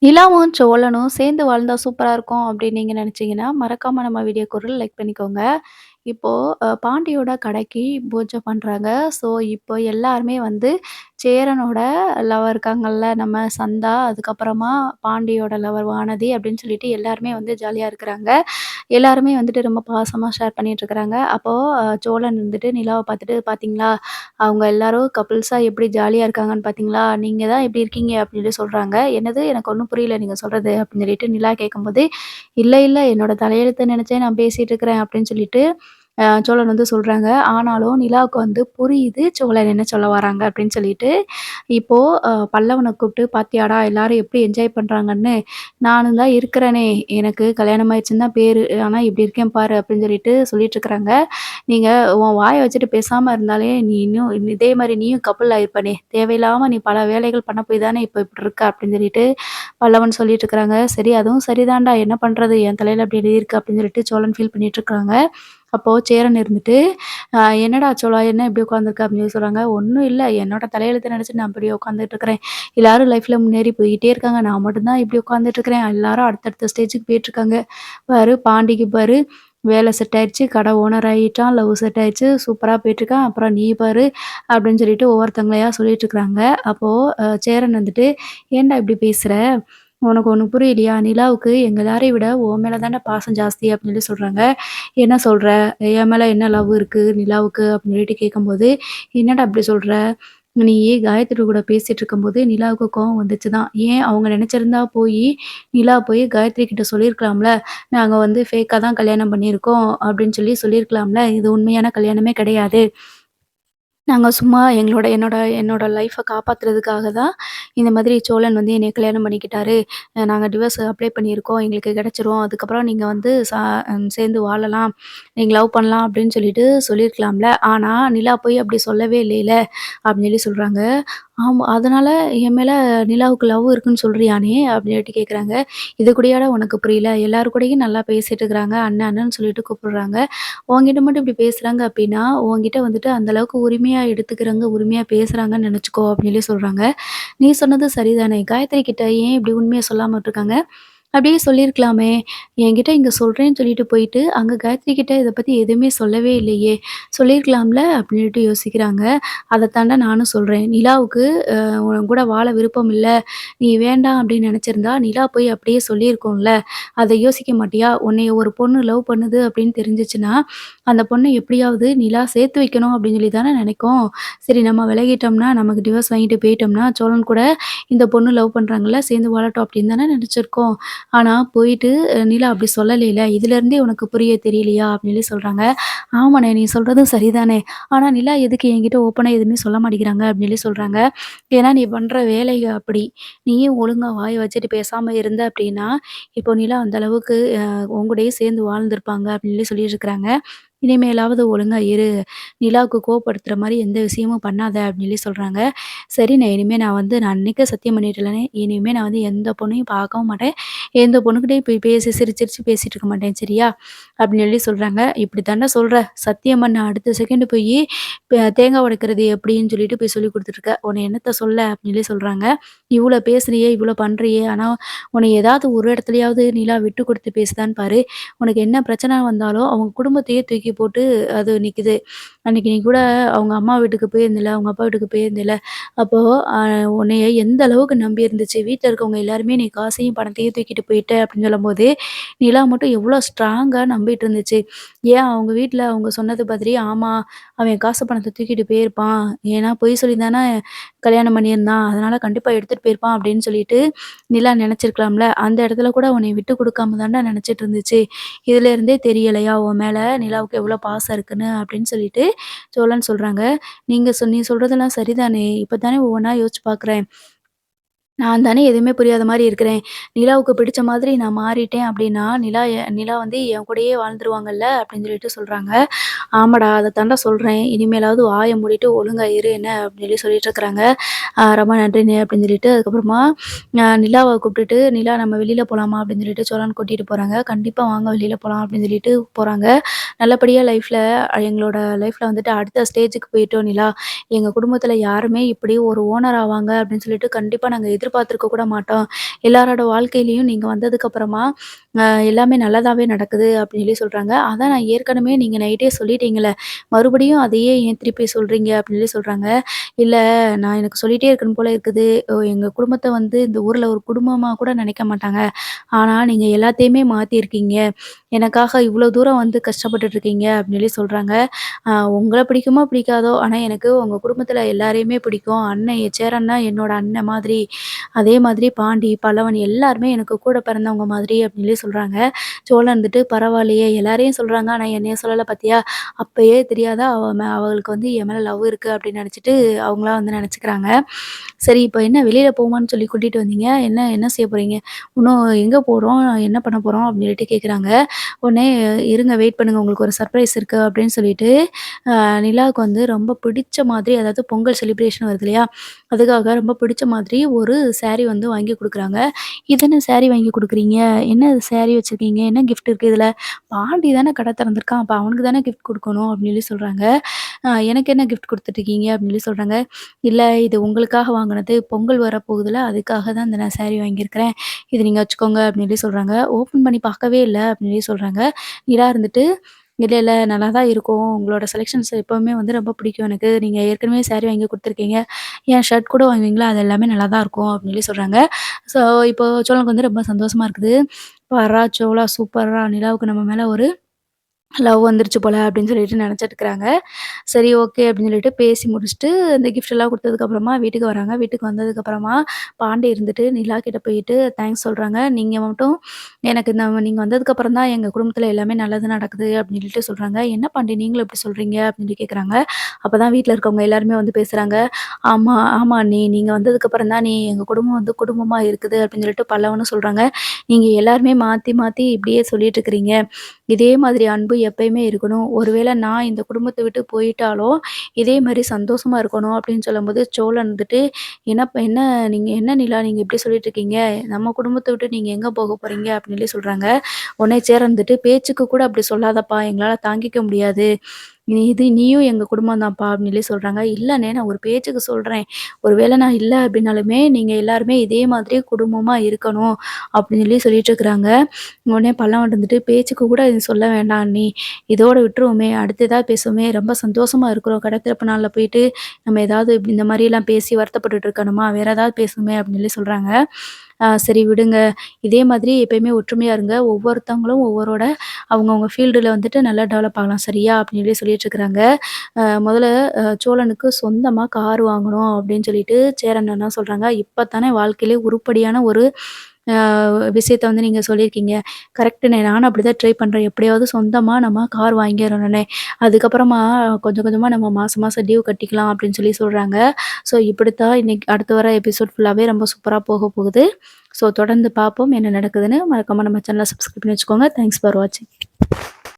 நிலாவும், சோழனும் சேர்ந்து வாழ்ந்தா சூப்பரா இருக்கும் அப்படின்னு நீங்க நினைச்சீங்கன்னா, மறக்காம நம்ம வீடியோக்கு ஒரு லைக் பண்ணிக்கோங்க. இப்போ பாண்டியோட கடைக்கு பூஜை பண்றாங்க. ஸோ, இப்போ எல்லாருமே வந்து சேரனோட லவர் இருக்காங்கல்ல, நம்ம சந்தா, அதுக்கப்புறமா பாண்டியோட லவர் வானதி அப்படின்னு சொல்லிட்டு எல்லாருமே வந்து ஜாலியா இருக்கிறாங்க. எல்லாருமே வந்துட்டு ரொம்ப பாசமா ஷேர் பண்ணிட்டுருக்காங்க. அப்போ சோழன் வந்துட்டு நிலாவ பார்த்துட்டு, "பார்த்தீங்களா, அவங்க எல்லாரும் கப்பிள்ஸா எப்படி ஜாலியா இருக்காங்கன்னு பார்த்தீங்களா? நீங்க தான் இப்படி இருக்கீங்க" அப்படின்னு சொல்றாங்க. "என்னது? எனக்கு ஒண்ணும் புரியல நீங்க சொல்றது" அப்படின்னு சொல்லிட்டு நிலா கேட்கும்போது, "இல்ல, இல்ல என்னோட தலையெழுத்த நெனச்சே நான் பேசிட்டு இருக்கிறேன்" அப்படின்னு சொல்லிட்டு சோழன் வந்து சொல்றாங்க. ஆனாலும் நிலாவுக்கு வந்து புரியுது சோழன் என்ன சொல்ல வராங்க அப்படின்னு சொல்லிட்டு, இப்போ பல்லவன கூப்பிட்டு, "பாத்தியாடா எல்லாரும் எப்படி என்ஜாய் பண்றாங்கன்னு? நானும் தான் இருக்கிறேனே! எனக்கு கல்யாணம் ஆயிடுச்சுன்னு தான் பேரு. ஆனா இப்படி இருக்கேன் பாரு" அப்படின்னு சொல்லிட்டு சொல்லிட்டுருக்காங்க. "நீங்க உன் வாய வச்சுட்டு பேசாம இருந்தாலே, நீ இன்னும் இதே மாரி நீயும் கப்புள் ஆயிருப்பனே! தேவையில்லாம நீ பல வேலைகள் பண்ண போய் தானே இப்ப இப்படி இருக்க" அப்படின்னு சொல்லிட்டு பல்லவன் சொல்லிட்டுருக்காங்க. "சரி அதுவும் சரிதான்டா, என்ன பண்றது? என் தலையில அப்படி எழுதியிருக்கு" அப்படின்னு சொல்லிட்டு சோழன் ஃபீல் பண்ணிட்டுருக்காங்க. அப்போ சேரன் இருந்துட்டு, "என்னடா சோழா என்ன இப்படி உட்காந்துருக்க?" அப்படின்னு சொல்லி சொல்றாங்க. "ஒண்ணும் இல்ல. என்னோட தலையெழுத்த நெனச்சு நான் இப்படி உட்காந்துட்டு இருக்கிறேன். எல்லாரும் லைஃப்ல முன்னேறி போய்க்கிட்டே இருக்காங்க. நான் மட்டும் தான் இப்படி உட்காந்துட்டு இருக்கிறேன். எல்லாரும் அடுத்தடுத்த ஸ்டேஜுக்கு போயிட்டுருக்காங்க. பாரு பாண்டிக்கு பாரு வேலை செட் ஆயிடுச்சு. கடை ஓனர் ஆயிட்டான். லவ் செட் ஆயிடுச்சு. சூப்பரா போயிட்டுருக்கான். அப்புறம் நீ பாரு" அப்படின்னு சொல்லிட்டு ஒவ்வொருத்தவங்களையா சொல்லிட்டுருக்காங்க. அப்போ சேரன் வந்துட்டு, "ஏன்டா இப்படி பேசுற? உனக்கு ஒண்ணு புரியலையா? நிலாவுக்கு எங்க எல்லாரையும் விட உன் மேல தான்டா பாசம் ஜாஸ்தி" அப்படின்னு சொல்லி சொல்றாங்க. "என்ன சொல்ற? என் மேல என்ன லவ் இருக்கு நிலாவுக்கு?" அப்படின்னு சொல்லிட்டு கேட்கும்போது, "என்னடா இப்படி சொல்ற? நீ காயத்ரி கூட பேசிட்டு இருக்கும்போது நிலாவுக்கு கோவம் வந்துச்சுதாம். ஏன் அவங்க நினைச்சிருந்தா நிலா போய் காயத்ரி கிட்ட சொல்லியிருக்கலாம்ல. நாங்க வந்து ஃபேக்கா தான் கல்யாணம் பண்ணியிருக்கோம் அப்படின்னு சொல்லி சொல்லியிருக்கலாம்ல. இது உண்மையான கல்யாணமே கிடையாது. நாங்க சும்மா என்னோட என்னோட லைஃப்ப காப்பாத்துறதுக்காக தான் இந்த மாதிரி சோழன் வந்து என்னைய கல்யாணம் பண்ணிக்கிட்டாரு. நாங்க டிவோர்ஸ் அப்ளை பண்ணியிருக்கோம். எங்களுக்கு கிடைச்சிரும். அதுக்கப்புறம் நீங்க வந்து சேர்ந்து வாழலாம். நீங்க லவ் பண்ணலாம் அப்படின்னு சொல்லிட்டு சொல்லியிருக்கலாம்ல. ஆனா நிலா போய் அப்படி சொல்லவே இல்லைல" அப்படின்னு சொல்லி சொல்றாங்க. "ஆமா. அதனால என் மேல நிலாவுக்கு லவ் இருக்குன்னு சொல்றியா நீ?" அப்படின்னு சொல்லிட்டு கேட்குறாங்க. "இது கூடயாடா உனக்கு புரியல? எல்லார் கூடயும் நல்லா பேசிட்டு இருக்கிறாங்க. அண்ணன் அண்ணன்னு சொல்லிட்டு கூப்பிடுறாங்க. உன்கிட்ட மட்டும் இப்படி பேசுறாங்க அப்படின்னா, உன்கிட்ட வந்துட்டு அந்த அளவுக்கு உரிமையா எடுத்துக்கிறாங்க, உரிமையா பேசுறாங்கன்னு நெனச்சுக்கோ" அப்படின்னு சொல்லி சொல்றாங்க. "நீ சொன்னது சரிதானே. காயத்ரி கிட்ட ஏன் இப்படி உண்மைய சொல்லாம விட்டுருக்காங்க? அப்படியே சொல்லியிருக்கலாமே! என்கிட்ட இங்க சொல்றேன்னு சொல்லிட்டு போயிட்டு, அங்க காயத்ரி கிட்ட இத பத்தி எதுவுமே சொல்லவே இல்லையே! சொல்லியிருக்கலாம்ல" அப்படின்ட்டு யோசிக்கிறாங்க. அதத்தான்டா நானும் சொல்றேன். நிலாவுக்கு உன் கூட வாழ விருப்பம் இல்ல. நீ வேண்டாம் அப்படின்னு நெனச்சிருந்தா, நிலா போய் அப்படியே சொல்லியிருக்கும்ல. அத யோசிக்க மாட்டியா? உன்னைய ஒரு பொண்ணு லவ் பண்ணுது அப்படின்னு தெரிஞ்சுச்சுன்னா, அந்த பொண்ண எப்படியாவது நிலா சேர்த்து வைக்கணும் அப்படின்னு சொல்லி தானே நெனைக்கும். சரி நம்ம விலகிட்டோம்னா, நமக்கு டிவோர்ஸ் வாங்கிட்டு போயிட்டோம்னா, சோழன் கூட இந்த பொண்ணு லவ் பண்றாங்கல்ல, சேர்ந்து வாழட்டும் அப்படின்னு தானே நெனச்சிருக்கோம். ஆனா போயிட்டு நிலா அப்படி சொல்லலைல. இதுலருந்தே உனக்கு புரிய தெரியலையா? அப்படின்னு சொல்லி சொல்றாங்க. ஆமாண்ணே நீ சொல்றதும் சரிதானே. ஆனா நிலா எதுக்கு என்கிட்ட ஓப்பனா எதுவுமே சொல்ல மாட்டேங்கிறாங்க அப்படின்னு சொல்லி சொல்றாங்க. ஏன்னா நீ பண்ற வேலைக அப்படி. நீயும் ஒழுங்கா வாய வச்சுட்டு பேசாம இருந்த அப்படின்னா, இப்போ நிலா அந்த அளவுக்கு உன் கூடயே சேர்ந்து வாழ்ந்திருப்பாங்க அப்படின்னு சொல்லி சொல்லியிருக்கிறாங்க. இனிமேலாவது ஒழுங்கா இரு. நிலாவுக்கு கோவப்படுத்துற மாரி எந்த விஷயமும் பண்ணாத அப்படின்னு சொல்லி சொல்றாங்க. சரிண்ணே இனிமே நான் அன்னைக்கே சத்தியம் பண்ணிட்டேன்லண்ணே. இனிமே நான் வந்து எந்த பொண்ணையும் பார்க்கவும் மாட்டேன். எந்த பொண்ணுகிட்டயும் போய் பேசி சிரிச்சு சிரிச்சு பேசிட்டு இருக்க மாட்டேன் சரியா? அப்படின்னு சொல்லி சொல்றாங்க. இப்படி தான்டா சொல்ற. சத்தியம் பண்ண அடுத்த செகண்ட் போயி தேங்காய் உடைக்கிறது எப்படின்னு சொல்லிட்டு போய் சொல்லிக் குடுத்துட்டுருக்க. உன்ன என்னத்த சொல்ல அப்படின்னு சொல்லி சொல்றாங்க. இவ்ளோ பேசுறியே, இவ்ளோ பண்றியே, ஆனா உன்னை ஏதாவது ஒரு இடத்துலயாவது நிலா விட்டு குடுத்து பேசுதான்னு பாரு. உனக்கு என்ன பிரச்சனை வந்தாலும் அவங்க குடும்பத்தையே தூக்கி போட்டு அது நிக்குது. அன்னைக்கு நீ கூட அவங்க அம்மா வீட்டுக்கு போயிருந்தல்ல, அவங்க அப்பா வீட்டுக்கு போயிருந்தல்ல, அப்போ அ உன்னைய எந்த அளவுக்கு நம்பி இருந்துச்சு. வீட்ல இருக்கவங்க எல்லாருமே நீ காசையும், பணத்தையும் தூக்கிட்டு போயிட்ட அப்படின்னு சொல்லும்போது, நிலா மட்டும் எவ்வளோ ஸ்ட்ராங்கா நம்பிட்டு இருந்துச்சு. ஏன் அவங்க வீட்ல அவங்க சொன்னது மாதிரி, ஆமா அவன் காசு பணத்த தூக்கிட்டு போயிருப்பான். ஏன்னா பொய் சொல்லி தானே கல்யாணம் பண்ணியிருந்தான். அதனால கண்டிப்பா எடுத்துட்டு போயிருப்பான் அப்படின்னு சொல்லிட்டு நிலா நெனச்சிருக்கலாம்ல. அந்த இடத்துல கூட உன்னைய விட்டு குடுக்காம தான்டா நெனச்சிட்டு இருந்துச்சு. இதுல இருந்தே தெரியலையா உன் மேல நிலாவுக்கு எவ்வளோ பாசம் இருக்குன்னு அப்படின்னு சொல்லிட்டு சோழன் சொல்றாங்க. நீ சொல்றதெல்லாம் சரிதானே. இப்ப தானே ஒவ்வொன்னா யோசிச்சு பார்க்குறேன். நான் தானே எதுவுமே புரியாத மாரி இருக்கிறேன். நிலாவுக்கு பிடிச்ச மாதிரி நான் மாறிட்டேன் அப்டின்னா, நிலா வந்து என் கூடயே வாழ்ந்துருவாங்கல்ல அப்டின்னு சொல்லிட்டு சொல்றாங்க. ஆமாடா அத தான்டா சொல்றேன். இனிமேலாவது வாய மூடிட்டு ஒழுங்கா இரு என்ன அப்டின்னு சொல்லி சொல்லிட்டு இருக்கிறாங்க. ரொம்ப நன்றிண்ணே அப்டின்னு சொல்லிட்டு அதுக்கப்புறமா நிலாவ கூப்ட்டுட்டு, "நிலா நம்ம வெளில போலாமா?" அப்டின்னு சொல்லிட்டு சோழன் கூட்டிட்டு போறாங்க. "கண்டிப்பா வாங்க வெளில போலாம்" அப்டின்னு சொல்லிட்டு போறாங்க. நல்லபடியா எங்களோட லைஃப்ல வந்துட்டு அடுத்த ஸ்டேஜுக்கு போயிட்டோம் நிலா. எங்க குடும்பத்தில யாருமே இப்டி ஒரு ஓனர் ஆவாங்க அப்டின்னு சொல்லிட்டு கண்டிப்பா நாங்க எதிர்பார்த்திருக்க கூட மாட்டோம். எல்லாரோட வாழ்க்கையிலயும் நீங்க வந்ததுக்கப்புறமா எல்லாமே நல்லதாவே நடக்குது அப்படின்னு சொல்றாங்க. அதான் நான் ஏற்கனவே நீங்க நைட்டே சொல்லிட்டீங்கல்ல, மறுபடியும் அதையே ஏன் திருப்பி சொல்றீங்க அப்படின்னு சொல்றாங்க. இல்ல நான் எனக்கு சொல்லிட்டே இருக்கணும் போல இருக்குது. எங்க குடும்பத்த வந்து இந்த ஊர்ல ஒரு குடும்பமா கூட நினைக்க மாட்டாங்க. ஆனா நீங்க எல்லாத்தையுமே மாத்தியிருக்கீங்க. எனக்காக இவ்வளோ தூரம் வந்து கஷ்டப்பட்டுட்டு இருக்கீங்க அப்படின்னு சொல்றாங்க. உங்கள பிடிக்குமோ பிடிக்காதோ, ஆனா எனக்கு உங்க குடும்பத்தில எல்லாரையுமே பிடிக்கும். அண்ணன் சேரன்னா என்னோட அண்ணன் மாதிரி. அதே மாதிரி பாண்டி, பல்லவன் எல்லாருமே எனக்கு கூட பிறந்தவங்க மாதிரி அப்படின்னு சொல்றாங்க. சோழன் இருந்துட்டு பரவாயில்லையே எல்லாரையும் சொல்றாங்க. ஆனா என்னைய சொல்லல பாத்தியா? அப்பயே தெரியாதா அவளுக்கு வந்து என் மேல லவ் இருக்கு அப்படின்னு நெனச்சுட்டு அவங்களா வந்து நெனச்சுக்கிறாங்க. சரி இப்ப என்ன வெளியில போமான்னு சொல்லி கூட்டிட்டு வந்தீங்க. என்ன என்ன செய்ய போறீங்க? இன்னும் எங்க போறோம்? என்ன பண்ண போறோம்? அப்படின்னு சொல்லிட்டு கேட்குறாங்க. உடனே இருங்க வெயிட் பண்ணுங்க உங்களுக்கு ஒரு சர்ப்ரைஸ் இருக்கு அப்படின்னு சொல்லிட்டு, நிலாவுக்கு வந்து ரொம்ப பிடிச்ச மாதிரி அதாவது பொங்கல் செலிப்ரேஷன் வருது இல்லையா? அதுக்காக ரொம்ப பிடிச்ச மாதிரி ஒரு சாரி வந்து வாங்கி குடுக்குறாங்க. "இது என்ன சாரி வாங்கி குடுக்குறீங்க? என்ன சாரி வச்சிருக்கீங்க? என்ன கிஃப்ட் இருக்கு இதுல? பாண்டி தானே கடை திறந்திருக்கான். அப்ப அவனுக்கு தானே கிஃப்ட் குடுக்கணும்." அப்படின்னு சொல்லி சொல்றாங்க. "எனக்கு என்ன கிஃப்ட் குடுத்துட்டுருக்கீங்க?" அப்படின்னு சொல்லி சொல்றாங்க. "இல்ல இது உங்களுக்காக வாங்குனது. பொங்கல் வரப்போகுதுல்ல, அதுக்காக தான் இந்த நான் சாரி வாங்கியிருக்கிறேன். இது நீங்க வச்சுக்கோங்க." அப்படின்னு சொல்லி சொல்றாங்க. ஓப்பன் பண்ணி பார்க்கவே இல்ல அப்படின்னு சொல்லி சொல்றாங்க. நிலா இருந்துட்டு, "இல்ல, இல்ல நல்லா தான் இருக்கும். உங்களோட செலக்ஷன்ஸ் எப்பவுமே வந்து ரொம்ப பிடிக்கும் எனக்கு. நீங்க ஏற்கனவே சாரி வாங்கி குடுத்துருக்கீங்க. என் ஷர்ட் கூட வாங்குவீங்களா? அது எல்லாமே நல்லா தான் இருக்கும்." அப்படின்னு சொல்லி சொல்றாங்க. ஸோ இப்போ சோழனுக்கு வந்து ரொம்ப சந்தோஷமா இருக்குது. "பார்றா சோளா சூப்பர்றா! நிலாவுக்கு நம்ம மேல ஒரு லவ் வந்துருச்சு போல அப்படின்னு சொல்லிட்டு நெனச்சுட்டுருக்காங்க. சரி ஓகே அப்படின்னு சொல்லிட்டு பேசி முடிச்சுட்டு, இந்த கிஃப்ட்லாம் குடுத்ததுக்கப்புறமா வீட்டுக்கு வராங்க. வீட்டுக்கு வந்ததுக்கப்புறமா பாண்டி இருந்துட்டு நிலா கிட்ட போயிட்டு தேங்க்ஸ் சொல்றாங்க. "நீங்க மட்டும் எனக்கு நீங்க வந்ததுக்கப்புறம் தான் எங்க குடும்பத்தில எல்லாமே நல்லது நடக்குது" அப்படின்னு சொல்லிட்டு சொல்றாங்க. "என்ன பாண்டி நீங்களும் இப்படி சொல்றீங்க?" அப்படின்னு சொல்லி கேட்குறாங்க. அப்பதான் வீட்ல இருக்கவங்க எல்லாருமே வந்து பேசுறாங்க. "ஆமா, ஆமா அண்ணி. நீங்க வந்ததுக்கப்புறம் தான் எங்க குடும்பம் வந்து குடும்பமா இருக்குது" அப்படின்னு சொல்லிட்டு பல்லவனும் சொல்றாங்க. "நீங்க எல்லாருமே மாத்தி மாத்தி இப்படியே சொல்லிட்டு இருக்கிறீங்க. இதே மாதிரி அன்பு எப்பயுமே இருக்கணும். ஒருவேளை நான் இந்த குடும்பத்த விட்டு போயிட்டாலும், இதே மாரி சந்தோஷமா இருக்கணும் அப்படின்னு சொல்லும்போது, சோழன் வந்துட்டு, என்ன நீங்க என்ன நிலா நீங்க இப்படி சொல்லிட்டு இருக்கீங்க? நம்ம குடும்பத்த விட்டு நீங்க எங்க போக போறீங்க?" அப்படின்னு சொல்லி சொல்றாங்க. உடனே சேரன் வந்துட்டு, "பேச்சுக்கு கூட அப்படி சொல்லாதப்பா! எங்களால தாங்கிக்க முடியாது. நீயும் எங்க குடும்பம் தான்ப்பா" அப்படின்னு சொல்லி சொல்றாங்க. "இல்லண்ணே நான் ஒரு பேச்சுக்கு சொல்றேன். ஒருவேளை நான் இல்ல அப்படின்னாலுமே, நீங்க எல்லாருமே இதே மாதிரி குடும்பமா இருக்கணும்." அப்படின்னு சொல்லி சொல்லிட்டு இருக்கிறாங்க. உடனே பல்லவன் வந்துட்டு, "பேச்சுக்கு கூட இது சொல்ல வேண்டாம் அண்ணி. இதோட விட்டுருவோமே! அடுத்து ஏதாவது பேசுவோமே! ரொம்ப சந்தோஷமா இருக்கிறோம். கடைத்திறப்பு நாள்ல போயிட்டு, நம்ம ஏதாவது இந்த மாரிலாம் பேசி வருத்தப்பட்டுட்டு இருக்கணுமா? வேற ஏதாவது பேசுவோமே!" அப்படின்னு சொல்லி சொல்றாங்க. சரி விடுங்க. இதே மாதிரி எப்பயுமே ஒற்றுமையா இருங்க. ஒவ்வொருத்தவங்களும் அவங்கவங்க ஃபீல்டுல வந்துட்டு நல்லா டெவலப் ஆகலாம். சரியா? அப்படின்னு சொல்லி சொல்லிட்டு இருக்கிறாங்க. முதல்ல சோழனுக்கு சொந்தமா கார் வாங்கணும் அப்படின்னு சொல்லிட்டு சேரன் அண்ணா சொல்றாங்க. இப்ப தானே வாழ்க்கையிலே உருப்படியான ஒரு அ விஷயத்த வந்து நீங்க சொல்லியிருக்கீங்க. கரெக்ட்டுண்ணே நானும் அப்படிதான் ட்ரை பண்றேன். எப்படியாவது சொந்தமா நம்ம கார் வாங்கிரணும்ண்ணே. அதுக்கப்புறமா கொஞ்சம் கொஞ்சமா நம்ம மாசம் மாசம் டியூ கட்டிக்கலாம் அப்படின்னு சொல்லி சொல்றாங்க. ஸோ இப்படித்தான் இன்னைக்கு அடுத்து வர எபிசோட் ஃபுல்லாவே ரொம்ப சூப்பரா போக போகுது. ஸோ தொடர்ந்து பார்ப்போம் என்ன நடக்குதுன்னு. மறக்காம நம்ம சேனல சப்ஸ்கிரைப் பண்ணி வச்சுக்கோங்க. தேங்க்ஸ் ஃபார் வாட்சிங்.